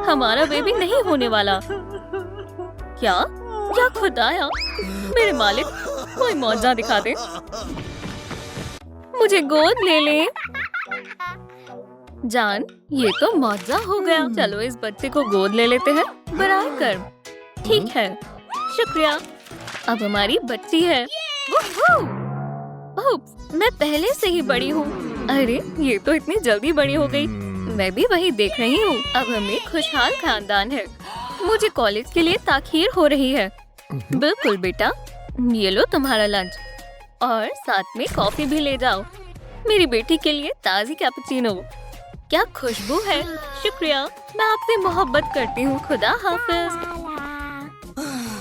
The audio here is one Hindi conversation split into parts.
हमारा बेबी नहीं होने वाला। क्या क्या खुदाया, मेरे मालिक कोई मौजा दिखा दे, मुझे गोद ले ले। जान, ये तो मौजा हो गया। चलो इस बच्चे को गोद ले लेते हैं। बराए कर। ठीक है, शुक्रिया। अब हमारी बच्ची है। ओह, मैं पहले से ही बड़ी हूँ। अरे ये तो इतनी जल्दी बड़ी हो गई। मैं भी वही देख रही हूँ। अब हम एक खुशहाल खानदान है। मुझे कॉलेज के लिए ताखीर हो रही है। बिल्कुल बेटा, ये लो तुम्हारा लंच और साथ में कॉफी भी ले जाओ। मेरी बेटी के लिए ताज़ी कैपुचिनो। क्या खुशबू है। शुक्रिया, मैं आपसे मोहब्बत करती हूँ। खुदा हाफिज।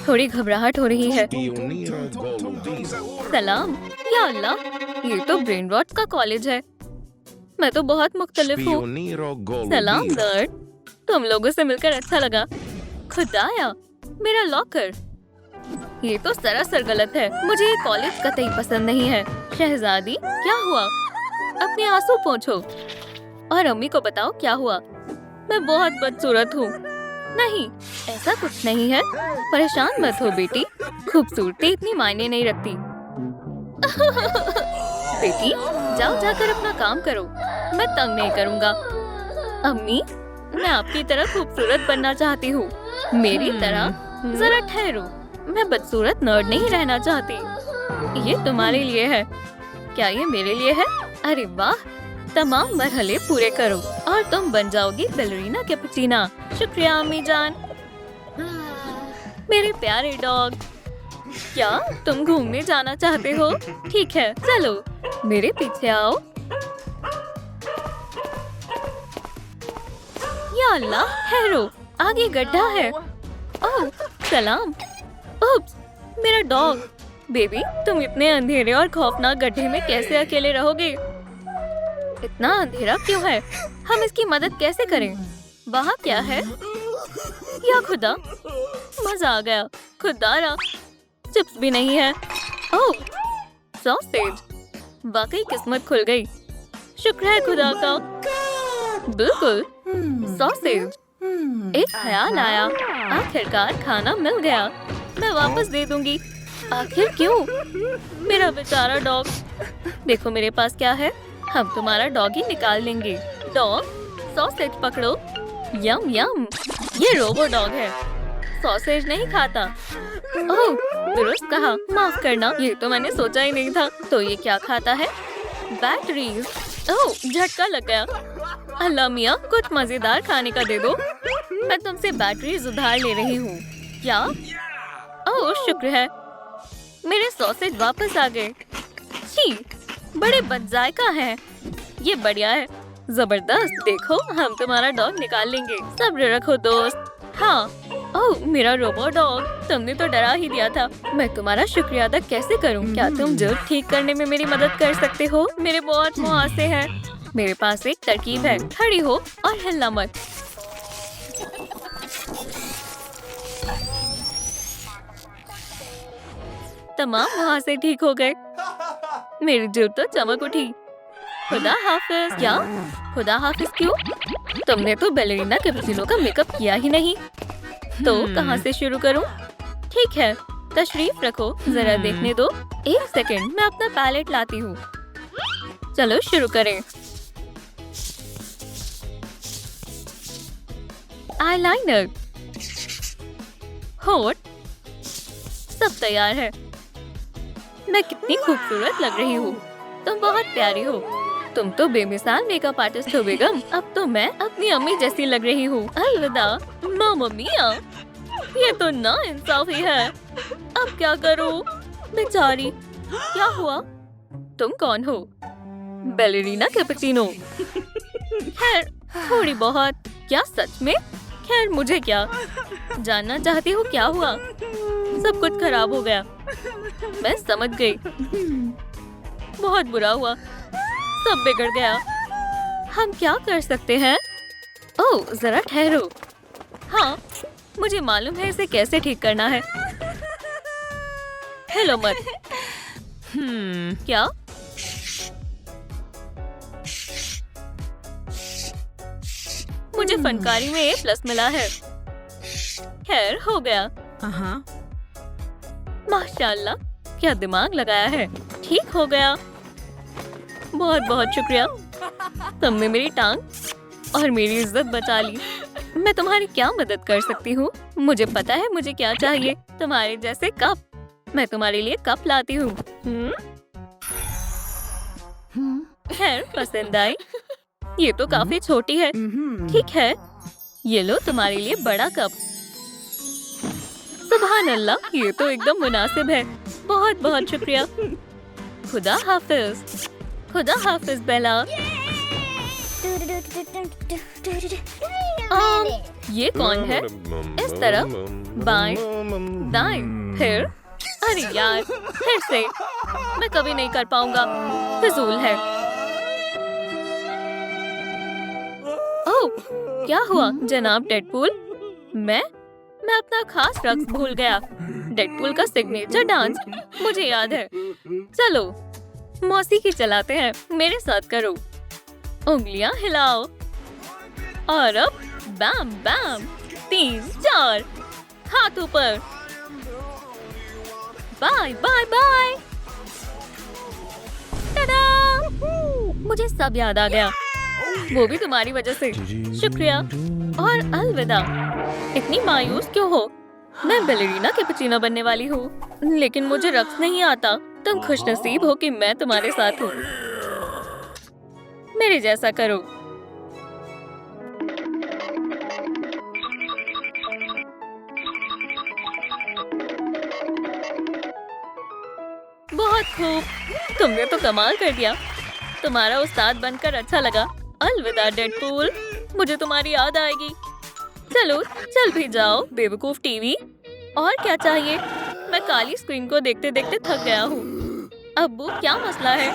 थोड़ी घबराहट हो रही है। सलाम। या अल्लाह, ये तो ब्रेन रॉट का कॉलेज है। मैं तो बहुत मुख्तलिफ हूँ। सलाम दर्द, तुम लोगों से मिलकर अच्छा लगा। खुदाया, मेरा लॉकर। ये तो सरासर गलत है। मुझे ये कॉलेज कतई पसंद नहीं है। शहजादी, क्या हुआ? अपने आंसू पोंछो और अम्मी को बताओ क्या हुआ। मैं बहुत बदसूरत हूँ। नहीं, ऐसा कुछ नहीं है। परेशान मत हो बेटी, खूबसूरती इतनी मायने नहीं रखती। बेटी, जाओ जाकर अपना काम करो, मैं तंग नहीं करूँगा। अम्मी, मैं आपकी तरह खूबसूरत बनना चाहती हूँ। मेरी तरह? जरा ठहरो, मैं बदसूरत नर्ड नहीं रहना चाहती। ये तुम्हारे लिए है। क्या ये मेरे लिए है? अरे वाह, तमाम मरहले पूरे करो और तुम बन जाओगी बैलरीना कैपुचिना। शुक्रिया अम्मी जान। मेरे प्यारे डॉग, क्या तुम घूमने जाना चाहते हो? ठीक है, चलो मेरे पीछे आओ। या अल्लाह, ठहरो, आगे गड्ढा है। ओह सलाम। उप्स, मेरा डॉग। बेबी, तुम इतने अंधेरे और खौफनाक गड्ढे में कैसे अकेले रहोगे? इतना अंधेरा क्यों है? हम इसकी मदद कैसे करें? वहाँ क्या है? या खुदा, मजा आ गया। खुदारा, चिप्स भी नहीं है। ओह, सॉसेज। वाकई किस्मत खुल गई। शुक्र है खुदा का। बिल्कुल, सॉसेज। एक ख्याल आया, आखिरकार खाना मिल गया। मैं वापस दे दूंगी। आखिर क्यों? मेरा बेचारा डॉग। देखो मेरे पास क्या है। हम तुम्हारा डॉग ही निकाल लेंगे। डॉग, सॉसेज पकड़ो। यम यम, ये रोबो डॉग है, सॉसेज नहीं खाता। ओह, दुरुस्त कहा, माफ करना, ये तो मैंने सोचा ही नहीं था। तो ये क्या खाता है? बैटरीज। ओह, झटका लग गया। अल्लाह मियाँ, कुछ मजेदार खाने का दे दो। मैं तुमसे बैटरीज उधार ले रही हूँ। क्या? ओह शुक्र है, मेरे सॉसेज वापस आ गए। छी, बड़े बदजायका हैं। ये बढ़िया है, जबरदस्त। देखो, हम तुम्हारा डॉग निकाल लेंगे। सब्र रखो दोस्त। हाँ। ओह मेरा रोबो डॉग, तुमने तो डरा ही दिया था। मैं तुम्हारा शुक्रिया अदा कैसे करूं? क्या तुम जल्द ठीक करने में मेरी मदद कर सकते हो? मेरे बहुत मुहासे हैं। मेरे पास एक तरकीब है। खड़ी हो और हिलना मत। तमाम मुहासे ठीक हो गए। मेरी दिल तो चमक उठी। खुदा हाफिज। क्या? खुदा हाफिज क्यों? तुमने तो बैलरीना कैपुचिनो का मेकअप किया ही नहीं। तो कहाँ से शुरू करूँ? ठीक है, तशरीफ रखो, जरा देखने दो। एक सेकंड, मैं अपना पैलेट लाती हूँ। चलो शुरू करें। आईलाइनर, होठ, सब तैयार है। मैं कितनी खूबसूरत लग रही हूँ। तुम बहुत प्यारी हो। तुम तो बेमिसाल मेकअप आर्टिस्ट हो बेगम। अब तो मैं अपनी अम्मी जैसी लग रही हूँ। अलविदा मामा मिया। ये तो ना इंसाफी है। अब क्या करूँ? बेचारी। क्या हुआ? तुम कौन हो? Ballerina cappuccino. खैर, थोड़ी बहुत। क्या सच में? खैर मुझे क्या, जानना चाहती हूँ क्या हुआ? सब कुछ खराब हो गया। मैं समझ गई। बहुत बुरा हुआ, सब बिगड़ गया। हम क्या कर सकते हैं? ओह जरा ठहरो। हाँ, मुझे मालूम है इसे कैसे ठीक करना है। हेलो मत। क्या? मुझे मुझे फनकारी में A+ मिला है। खैर हो गया। माशाल्लाह, क्या दिमाग लगाया है। ठीक हो गया। बहुत बहुत शुक्रिया। तुमने मेरी टांग और मेरी इज्जत बचा ली। मैं तुम्हारी क्या मदद कर सकती हूँ? मुझे पता है मुझे क्या चाहिए। तुम्हारे जैसे कप। मैं तुम्हारे लिए कप लाती हूँ। खैर, पसंद आई? ये तो काफी छोटी है। ठीक है, ये लो तुम्हारे लिए बड़ा कप। सुभान अल्लाह, ये तो एकदम मुनासिब है। बहुत बहुत शुक्रिया। खुदा हाफिज। खुदा हाफिज बेला। ये कौन है? इस तरफ, बाएं, दाएं, फिर। अरे यार, फिर से। मैं कभी नहीं कर पाऊंगा। फिजूल है। ओह, क्या हुआ जनाब डेडपूल? मैं अपना खास रक्स भूल गया। डेडपूल का सिग्नेचर डांस मुझे याद है। चलो मौसीकी चलाते हैं। मेरे साथ करो। उंगलियां हिलाओ। और अब बैम बैम, 3 4 हाथ ऊपर। Bye bye bye. टाडा! मुझे सब याद आ गया। वो भी तुम्हारी वजह से। शुक्रिया और अलविदा। इतनी मायूस क्यों हो? मैं बैलेरिना कैपुचिनो बनने वाली हूँ, लेकिन मुझे रक्स नहीं आता। तुम खुशनसीब हो कि मैं तुम्हारे साथ हूँ। मेरे जैसा करो। बहुत खूब, तुमने तो कमाल कर दिया। तुम्हारा उस्ताद बनकर अच्छा लगा। अलविदा डेडपूल, मुझे तुम्हारी याद आएगी। चलो चल भी जाओ बेवकूफ टीवी। और क्या चाहिए? मैं काली स्क्रीन को देखते देखते थक गया हूँ। अब्बू, क्या मसला है?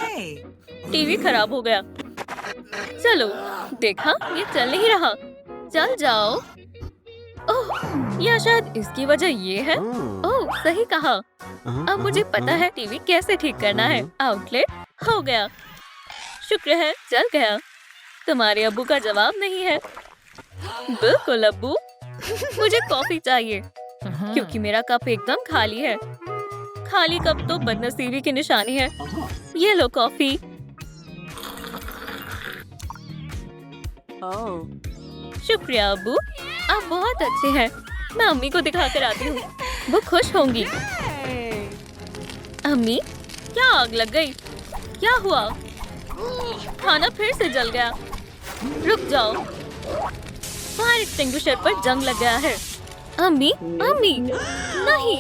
टीवी खराब हो गया। चलो, देखा, ये चल नहीं रहा। चल जाओ। ओह, या शायद इसकी वजह ये है। ओह, सही कहा। अब मुझे पता है टीवी कैसे ठीक करना है। आउटलेट हो गया। शुक्र है चल गया। तुम्हारे अब्बू का जवाब नहीं है। बिल्कुल अब्बू, मुझे कॉफी चाहिए क्योंकि मेरा कप एकदम खाली है। खाली कप तो बदनसीबी की निशानी है। ये लो कॉफी। शुक्रिया अब्बू, आप बहुत अच्छे हैं। मैं अम्मी को दिखा कर आती हूँ, वो खुश होंगी। अम्मी, क्या आग लग गई? क्या हुआ? खाना फिर से जल गया। रुक जाओ, फायर एक्सटिंग्विशर पर जंग लग गया है। अम्मी, अम्मी, नहीं।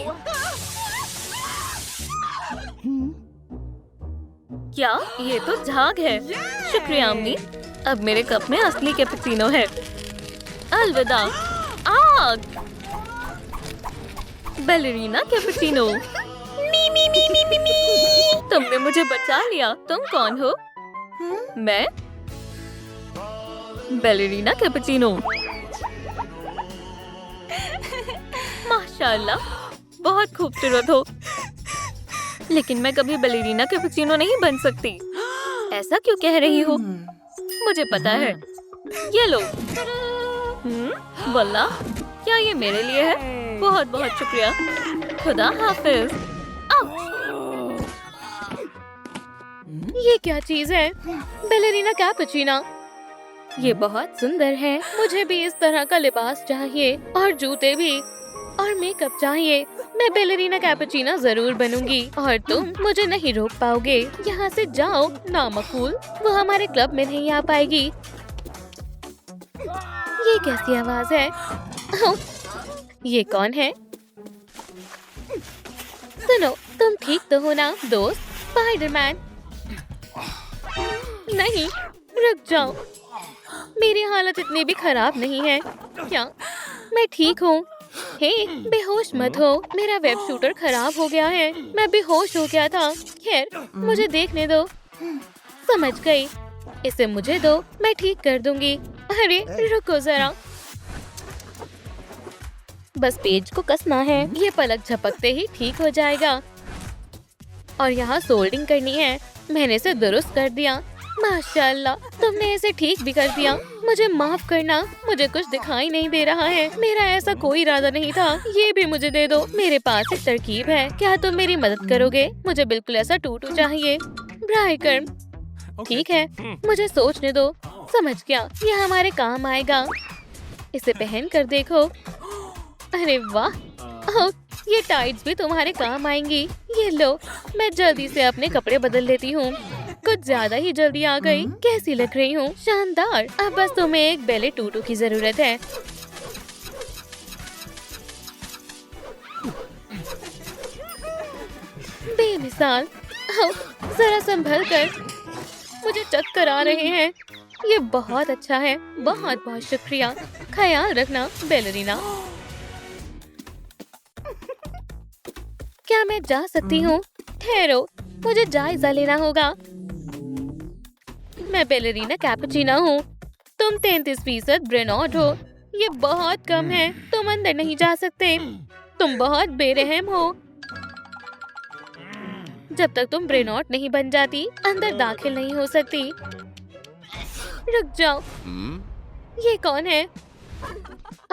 क्या ये तो झाग है? शुक्रिया अम्मी, अब मेरे कप में असली कैपुचिनो है। अलविदा। आग। Ballerina cappuccino. मी मी मी मी मी मी। तुमने मुझे बचा लिया। तुम कौन हो? मैं बैलेरिना कैपुचिनो। माशाल्लाह, बहुत खूबसूरत हो। लेकिन मैं कभी बैलेरिना कैपुचिनो नहीं बन सकती। ऐसा क्यों कह रही हो? मुझे पता है। ये लो। वल्लाह, क्या ये मेरे लिए है? बहुत बहुत शुक्रिया। खुदा हाफिज। ये क्या चीज है? Ballerina cappuccino. ये बहुत सुंदर है। मुझे भी इस तरह का लिबास चाहिए और जूते भी और मेकअप चाहिए। मैं बैलेरिना कैपुचिनो जरूर बनूंगी और तुम मुझे नहीं रोक पाओगे। यहाँ से जाओ नामकूल, वो हमारे क्लब में नहीं आ पाएगी। ये कैसी आवाज है? ये कौन है? सुनो, तुम ठीक तो हो ना दोस्त? स्पाइडरमैन। नहीं, रुक जाओ। मेरी हालत इतनी भी खराब नहीं है। क्या मैं ठीक हूँ? हे, बेहोश मत हो। मेरा वेब शूटर खराब हो गया है। मैं बेहोश हो गया था। खैर, मुझे देखने दो। समझ गई। इसे मुझे दो, मैं ठीक कर दूंगी। अरे रुको जरा, बस पेज को कसना है। ये पलक झपकते ही ठीक हो जाएगा। और यहाँ सोल्डिंग करनी है। मैंने इसे दुरुस्त कर दिया। माशाल्लाह, तुमने इसे ठीक भी कर दिया। मुझे माफ करना, मुझे कुछ दिखाई नहीं दे रहा है। मेरा ऐसा कोई इरादा नहीं था। ये भी मुझे दे दो। मेरे पास एक तरकीब है, क्या तुम मेरी मदद करोगे? मुझे बिल्कुल ऐसा टूटू चाहिए। ब्राय कर्म, ठीक है, मुझे सोचने दो। समझ गया, यह हमारे काम आएगा। इसे पहन कर देखो। अरे वाह, ओह, ये टाइट्स भी तुम्हारे काम आएंगी। ये लो, मैं जल्दी से अपने कपड़े बदल लेती हूँ। कुछ ज्यादा ही जल्दी आ गई। कैसी लग रही हूँ? शानदार। अब बस तुम्हें एक बेले टूटू की जरूरत है। बेमिसाल। ओह, जरा संभल कर, मुझे चक्कर आ रहे हैं। ये बहुत अच्छा है, बहुत बहुत शुक्रिया। ख्याल रखना बैलरीना। क्या मैं जा सकती हूँ? ठहरो, मुझे जायजा लेना होगा। मैं बैलरीना कैपुचिना हूँ। तुम 33% ब्रेनॉट हो। ये बहुत कम है। तुम अंदर नहीं जा सकते। तुम बहुत बेरहम हो। जब तक तुम ब्रेनॉट नहीं बन जाती, अंदर दाखिल नहीं हो सकती। रुक जाओ, ये कौन है?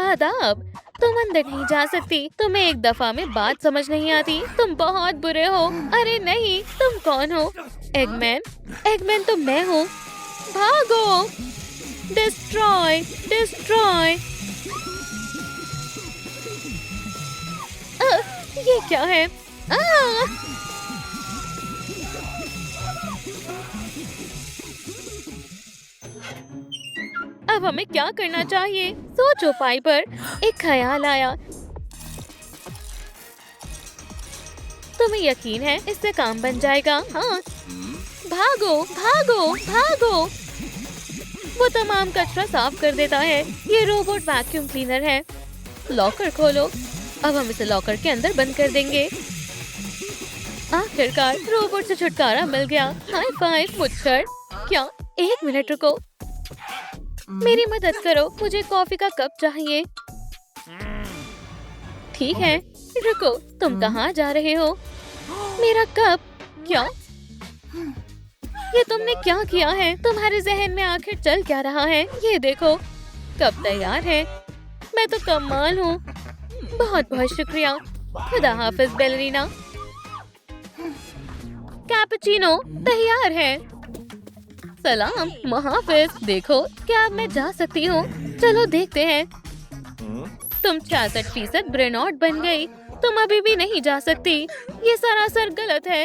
आदाब, तुम अंदर नहीं जा सकती। तुम्हें एक दफा में बात समझ नहीं आती। तुम बहुत बुरे हो। अरे नहीं, तुम कौन हो? एगमैन? एगमैन तो मैं हूँ। भागो! Destroy, destroy. ये क्या है? अब हमें क्या करना चाहिए? सोचो पाइपर। एक ख्याल आया। तुम्हें यकीन है इससे काम बन जाएगा? हाँ, भागो भागो भागो। वो तमाम कचरा साफ कर देता है। ये रोबोट वैक्यूम क्लीनर है। लॉकर खोलो। अब हम इसे लॉकर के अंदर बंद कर देंगे। आखिरकार रोबोट से छुटकारा मिल गया। हाई फाइव मुझकर। क्या? एक मिनट रुको, मेरी मदद करो। मुझे कॉफी का कप चाहिए। ठीक है, रुको, तुम कहाँ जा रहे हो? मेरा कप? क्या? ये तुमने क्या किया है? तुम्हारे जहन में आखिर चल क्या रहा है? ये देखो, कप तैयार है। मैं तो कमाल हूँ। बहुत बहुत शुक्रिया। खुदा हाफिज बैलरीना। कैपुचिनो तैयार है। सलाम, मुहाफिज। देखो, क्या अब मैं जा सकती हूँ? चलो देखते हैं। तुम 66% ब्रेनॉट बन गई। तुम अभी भी नहीं जा सकती। ये सरासर गलत है।